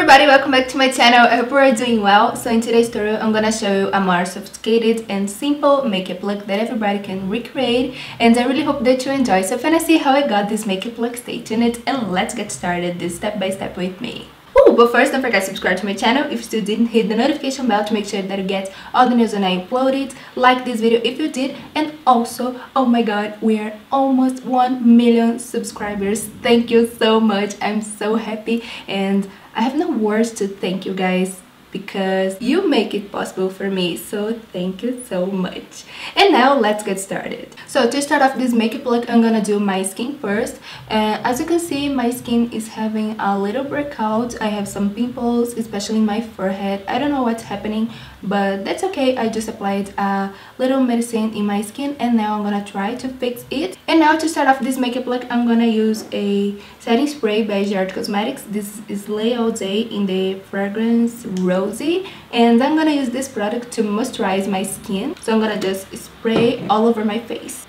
everybody, welcome back to my channel. I hope we're doing well. So in today's tutorial I'm gonna show you a more sophisticated and simple makeup look that everybody can recreate, and I really hope that you enjoy. So if you wanna see how I got this makeup look, stay tuned and let's get started this step by step with me. But first, don't forget to subscribe to my channel if you still didn't. Hit the notification bell to make sure that you get all the news when I upload it. Like this video if you did, and also, oh my god, we are almost 1 million subscribers. Thank you so much. I'm so happy and I have no words to thank you guys, because you make it possible for me, so thank you so much. And now let's get started. So to start off this makeup look, I'm gonna do my skin first. As you can see, my skin is having a little breakout. I have some pimples, especially in my forehead. I don't know what's happening, but that's okay. I just applied a little medicine in my skin and now I'm gonna try to fix it. And now to start off this makeup look, I'm gonna use a setting spray by Art Cosmetics. This is Lay All Day in the fragrance Rosy, and I'm gonna use this product to moisturize my skin. So I'm gonna just spray all over my face.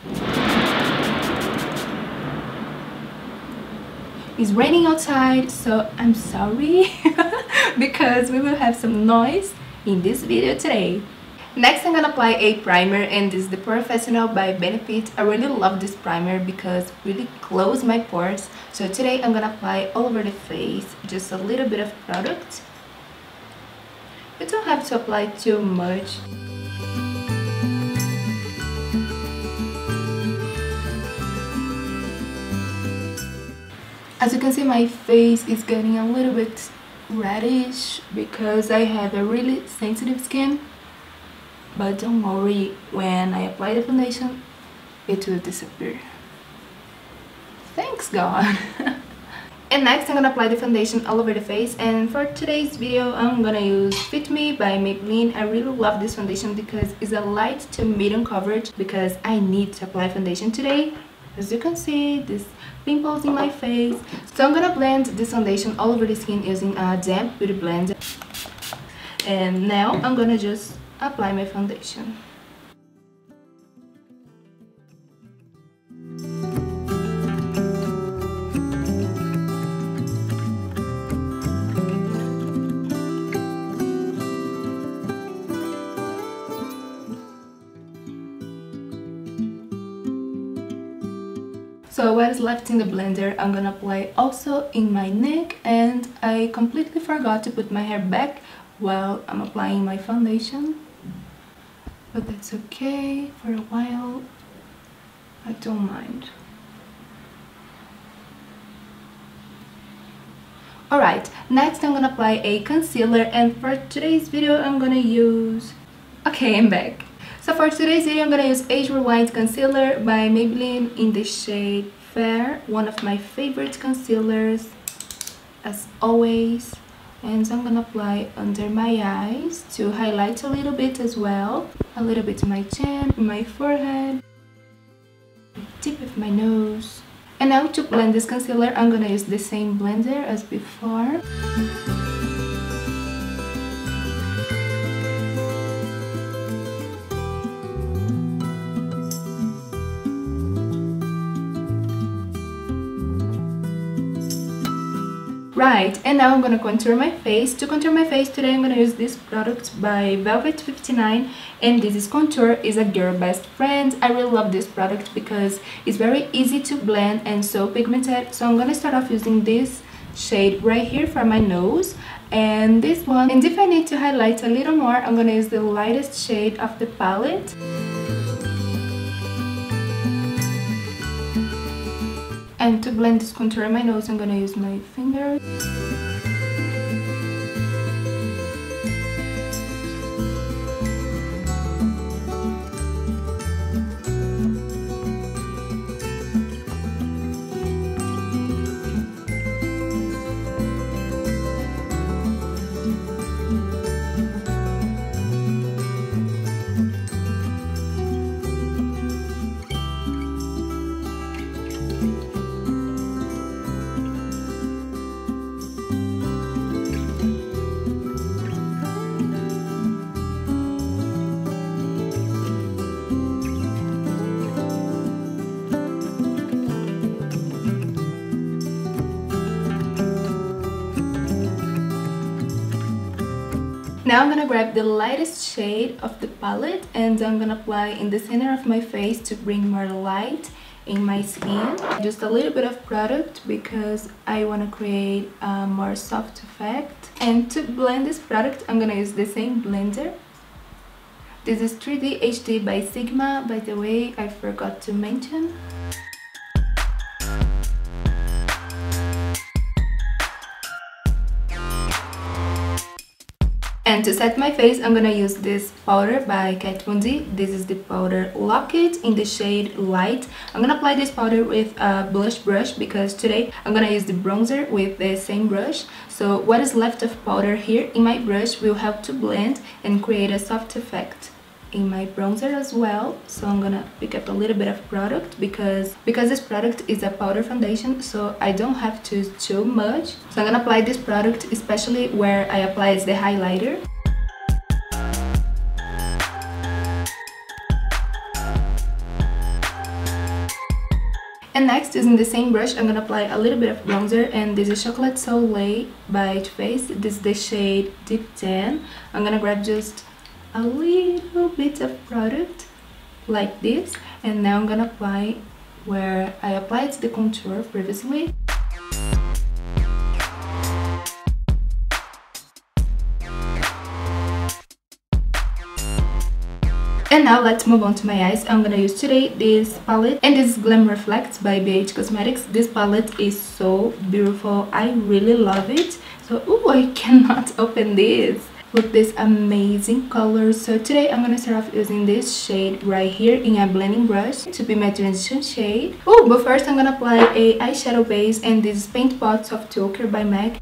It's raining outside, so I'm sorry because we will have some noise in this video today. Next, I'm gonna apply a primer, and this is the Professional by Benefit. I really love this primer because it really closes my pores. So today I'm gonna apply all over the face, just a little bit of product. You don't have to apply too much. As you can see, my face is getting a little bit reddish because I have a really sensitive skin. But don't worry, when I apply the foundation, it will disappear. Thanks God! And next, I'm gonna apply the foundation all over the face. And for today's video, I'm gonna use Fit Me by Maybelline. I really love this foundation because it's a light to medium coverage, because I need to apply foundation today. As you can see, these pimples in my face. So I'm gonna blend this foundation all over the skin using a damp beauty blender. And now I'm gonna just apply my foundation. So what is left in the blender, I'm gonna apply also in my neck, and I completely forgot to put my hair back while I'm applying my foundation. But that's okay, for a while I don't mind. Alright, next I'm gonna apply a concealer, and for today's video I'm gonna use... Okay, I'm back. So for today's video I'm gonna use Age Rewind Concealer by Maybelline in the shade Fair, one of my favorite concealers as always. And so I'm gonna apply under my eyes to highlight a little bit as well. A little bit in my chin, my forehead, the tip of my nose. And now to blend this concealer, I'm gonna use the same blender as before. Right, and now I'm gonna contour my face. To contour my face today, I'm gonna use this product by Velvet 59, and this is Contour is a girl best friend. I really love this product because it's very easy to blend and so pigmented. So I'm gonna start off using this shade right here for my nose, and this one. And if I need to highlight a little more, I'm gonna use the lightest shade of the palette. And to blend this contour in my nose, I'm gonna use my finger. Now I'm gonna grab the lightest shade of the palette and I'm gonna apply in the center of my face to bring more light in my skin. Just a little bit of product because I want to create a more soft effect. And to blend this product, I'm gonna use the same blender. This is 3D HD by Sigma, by the way, I forgot to mention. And to set my face, I'm gonna use this powder by Kat Von D. This is the powder Lock It in the shade Light. I'm gonna apply this powder with a blush brush because today I'm gonna use the bronzer with the same brush. So what is left of powder here in my brush will help to blend and create a soft effect in my bronzer as well. So I'm gonna pick up a little bit of product because this product is a powder foundation, so I don't have to use too much. So I'm gonna apply this product especially where I apply the highlighter. And next, using the same brush, I'm gonna apply a little bit of bronzer, and this is Chocolate Soleil by Too Faced. This is the shade Deep Tan. I'm gonna grab just a little bit of product like this, and now I'm gonna apply where I applied the contour previously. And now let's move on to my eyes. I'm gonna use today this palette, and this is Glam Reflects by BH Cosmetics. This palette is so beautiful, I really love it. So, ooh, I cannot open this. Look, this amazing color. So today I'm gonna start off using this shade right here in a blending brush to be my transition shade. Oh, but first I'm gonna apply a eyeshadow base, and this is Paint Pot Soft Ochre by MAC.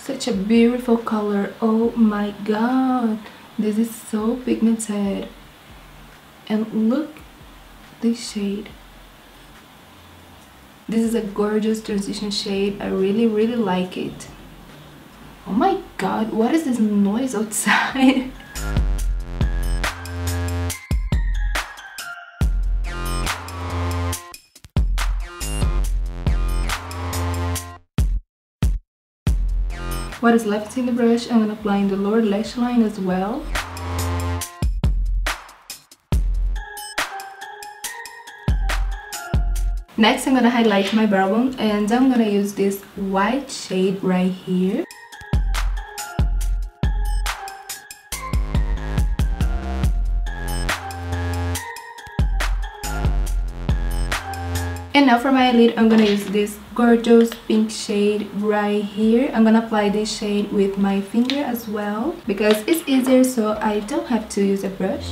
Such a beautiful color. Oh my god, this is so pigmented. And look this shade. This is a gorgeous transition shade. I really like it. Oh my god, what is this noise outside? What is left in the brush, I'm gonna apply in the lower lash line as well. Next, I'm gonna highlight my brow bone, and I'm gonna use this white shade right here. And now for my eyelid, I'm gonna use this gorgeous pink shade right here. I'm gonna apply this shade with my finger as well because it's easier, so I don't have to use a brush.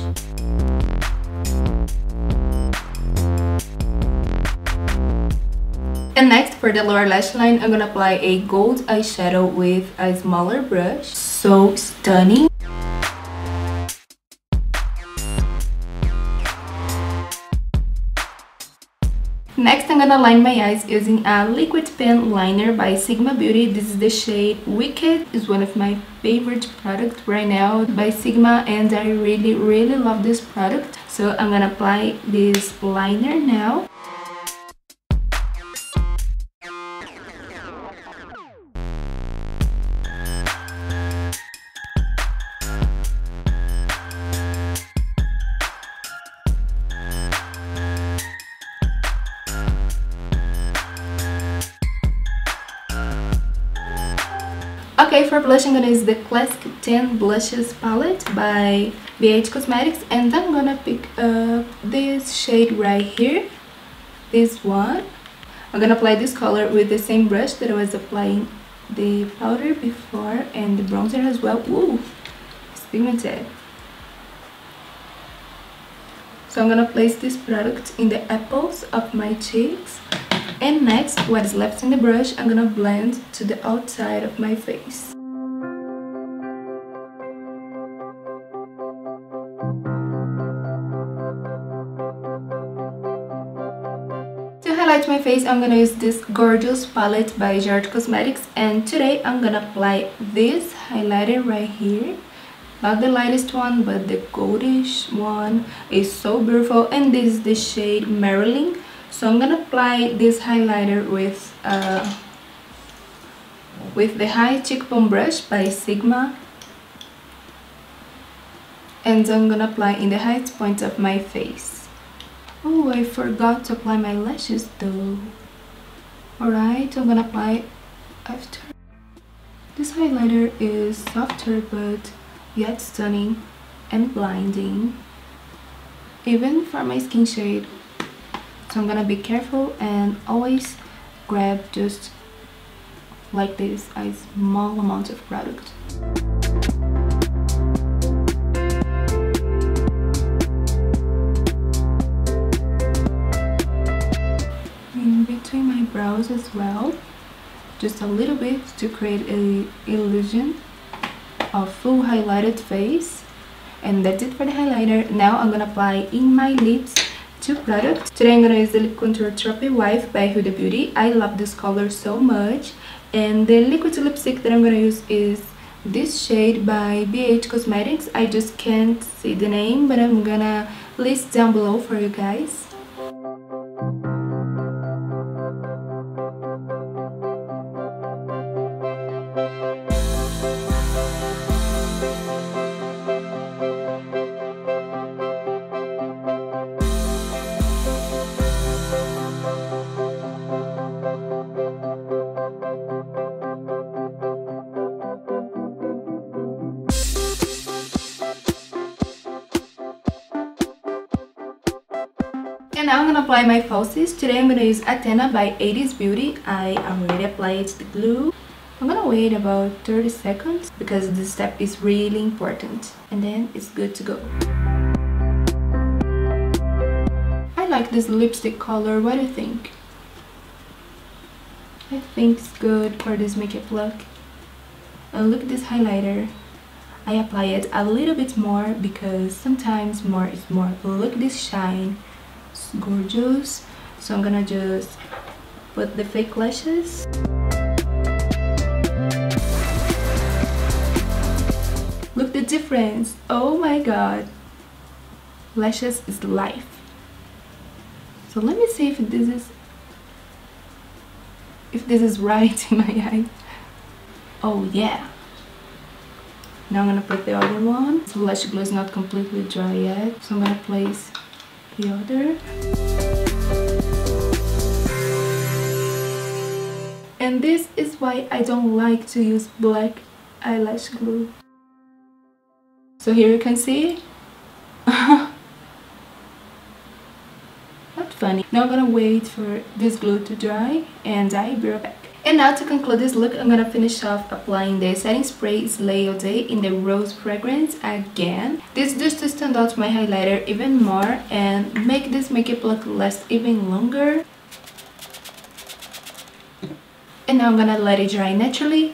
And next, for the lower lash line, I'm gonna apply a gold eyeshadow with a smaller brush. So stunning. Next, I'm gonna line my eyes using a liquid pen liner by Sigma Beauty. This is the shade Wicked. It's one of my favorite products right now by Sigma, and I really love this product. So I'm gonna apply this liner now. Okay, for blush, I'm gonna use the Classic 10 Blushes palette by BH Cosmetics, and I'm gonna pick up this shade right here, this one. I'm gonna apply this color with the same brush that I was applying the powder before, and the bronzer as well. Ooh, it's pigmented. So I'm gonna place this product in the apples of my cheeks. And next, what is left in the brush, I'm gonna blend to the outside of my face. highlight my face, I'm gonna use this gorgeous palette by Jart Cosmetics, and today I'm gonna apply this highlighter right here. Not the lightest one, but the goldish one is so beautiful, and this is the shade Maybelline. So I'm gonna apply this highlighter with the high cheekbone brush by Sigma, and I'm gonna apply in the highest point of my face. Oh, I forgot to apply my lashes though. Alright, I'm gonna apply after. This highlighter is softer but yet stunning and blinding, even for my skin shade. So I'm gonna be careful and always grab just like this a small amount of product. In between my brows as well, just a little bit to create an illusion of full highlighted face. And that's it for the highlighter. Now I'm gonna apply in my lips two products. Today I'm gonna use the lip contour Trophy Wife by Huda Beauty. I love this color so much. And the liquid lipstick that I'm gonna use is this shade by BH Cosmetics. I just can't see the name, but I'm gonna list down below for you guys. And now I'm gonna apply my falsies. Today I'm gonna use Athena by 80s Beauty. I already applied the glue. I'm gonna wait about 30 seconds because this step is really important, and then it's good to go. I like this lipstick color. What do you think? I think it's good for this makeup look. And look at this highlighter. I apply it a little bit more because sometimes more is more. Look at this shine. It's gorgeous. So I'm gonna just put the fake lashes. Look the difference. Oh my god. Lashes is life. So let me see if this is right in my eye. Oh yeah. Now I'm gonna put the other one. So lash glue is not completely dry yet, so I'm gonna place the other. And this is why I don't like to use black eyelash glue. So here you can see. Not funny. Now I'm gonna wait for this glue to dry and I'll be right back. And now to conclude this look, I'm gonna finish off applying the setting spray Slay All Day in the rose fragrance again. This is just to stand out my highlighter even more and make this makeup look last even longer. And now I'm gonna let it dry naturally.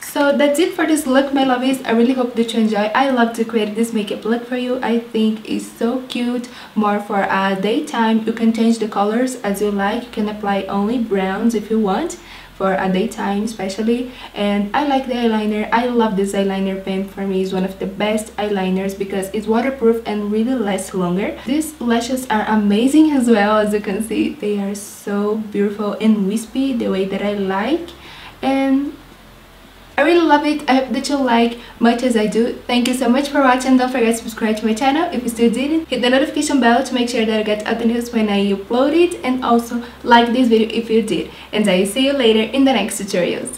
So that's it for this look, my lovies. I really hope that you enjoy. I love to create this makeup look for you. I think it's so cute. More for a daytime. You can change the colors as you like. You can apply only browns if you want, for a daytime especially. And I like the eyeliner. I love this eyeliner pen. For me, it's one of the best eyeliners because it's waterproof and really lasts longer. These lashes are amazing as well. As you can see, they are so beautiful and wispy the way that I like, and I really love it. I hope that you like much as I do. Thank you so much for watching. Don't forget to subscribe to my channel if you still didn't. Hit the notification bell to make sure that you get all the news when I upload it, and also like this video if you did. And I will see you later in the next tutorials.